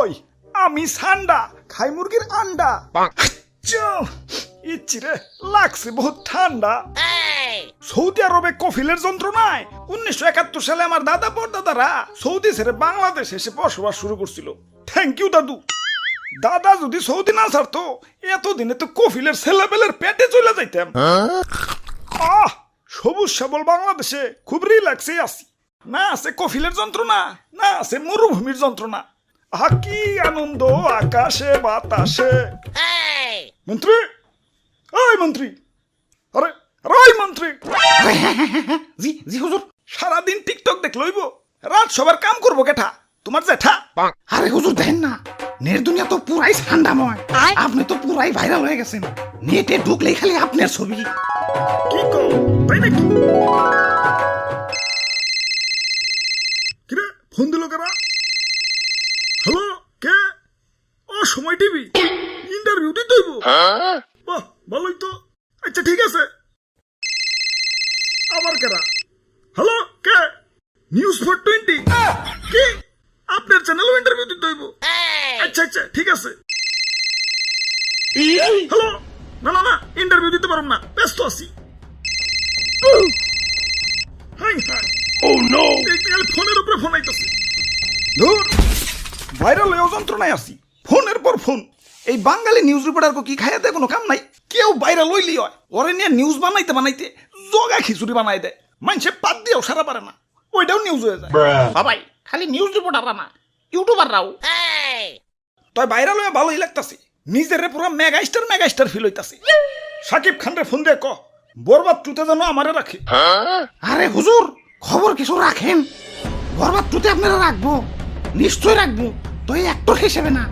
ওই আমি সান্ডা খাই মুরগির আন্ডা। ইচ্ছিরে লাগছে বহুত ঠান্ডা। সৌদি আরবে কফিলের যন্ত্রণায় 1971 সালে আমার দাদা পরদাদারা সৌদি ছেড়ে বাংলাদেশ এসে বসবাস শুরু করছিল। থ্যাংক ইউ দাদু। দাদা যদি সৌদি না ছাড়তো এতদিনে তো কফিলের ছেলেবেলের পেটে চলে যাইতাম। সবুজ সবল বাংলাদেশে খুব রিল্যাক্সে আছি। না আছে কফিলের যন্ত্রণা, না আছে মরুভূমির যন্ত্রণা। আহা কি আনন্দ আকাশে বাতাসে। মন্ত্রী, ওই মন্ত্রী, আরে ওই মন্ত্রী। জি জি হুজুর। সারাদিন টিকটক দেখ লইব, রাত সবার কাম করবো কেঠা? তোমার জেঠা? আরে হুজুর দেখেন না, নেট দুনিয়া তো পুরাই ঠান্ডাময়। আপনি তো পুরাই ভাইরাল হয়ে গেছেন। নেটে ঢুকলেই খালি আপনার ছবি। কি কও, তাই নাকি? কিরে ফোন দিল কারা? হ্যালো, কে? ও সময় টিভি, ইন্টারভিউ দিতে হইব। বাহ ভালোই তো। আচ্ছা ঠিক আছে। আবার কারা? হ্যালো, কে? নিউজ 420 কি? আপনার চ্যানেলও ইন্টারভিউ দিতে হইব? আচ্ছা আচ্ছা ঠিক আছে। হ্যালো, না না না, ইন্টারভিউ দিতে পারব না, ব্যস্ত আছি। হাই হাই, ও নো, এই ফোনের উপরে ফোন আইতাছে। ধুর, ভাইরাল হয়ে যন্ত্রণায় আছি, ফোনের পর ফোন। এই বাঙালি নিউজ রিপোর্টারকে কি খাইয়াতে কোনো কাম নাই। কেউ ভাইরাল হইলি হয়, ওরে নিয়ে নিউজ বানাইতে বানাইতে জগা খিচুড়ি বানাই দেয়। মানুষে পাত দিয়েও সারা পারে না, ওইটাও নিউজ হয়ে যায়। বাবাই খালি নিউজ রিপোর্টাররা না, ইউটিউবাররাও। তাই ভাইরাল হয়ে ভালোই লাগতাছে, নিজের পুরো মেগা স্টার ফিল হইতাছে। সাকিব খান রে ফোন দিয়ে ক বরবাদ টুতে যেন আমারে রাখে। আরে হুজুর, খবর কিছু রাখেন। বরবাদ টুতে আপনারা রাখবো, নিশ্চয় রাখবো। তো এই অ্যাক্টর হিসেবে না,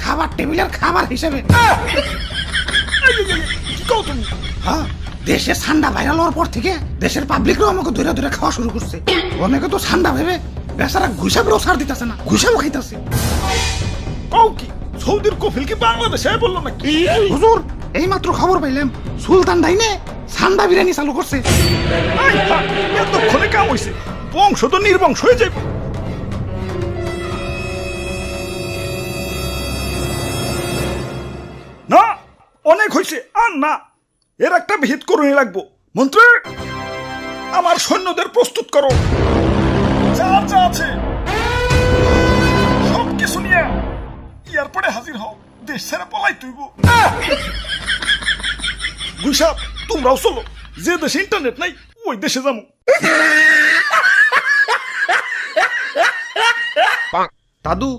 খাবার টেবিলের খাবার হিসেবে। কি কও তুমি? হ্যাঁ, দেশে ঠান্ডা ভাইরাল হওয়ার পর থেকে দেশের পাবলিকরাও আমাকে ধরে ধরে খাওয়া শুরু করছে। অনেকে তো ঠান্ডা ভেবে বেচারা ঘুষাবেও ছাড় দিতেছে না, ঘুষাবও খাইতেছে। কও কি সৌদির কফিল কি বাংলাদেশে বললো নাকি? হুজুর এই মাত্র খবর পাইলাম, সুলতান ডাইনে ঠান্ডা বিরিয়ানি চালু করছে। এতক্ষণে কাম হইছে, বংশ তো নির্বংশ হয়ে যাবে। না, অনেক হয়েছে, আর না। এর একটা ভিত করুনি লাগবো। মন্ত্রী, আমার সৈন্যদের প্রস্তুত করো, যা যা আছে সব কিছু নিয়ে এয়ারপোর্টে হাজির হও। দেশ ছেড়ে পলাই তুইব। গুইসাপ, তোমরাও চলো, যে দেশে ইন্টারনেট নাই ওই দেশে যাবো। দাদু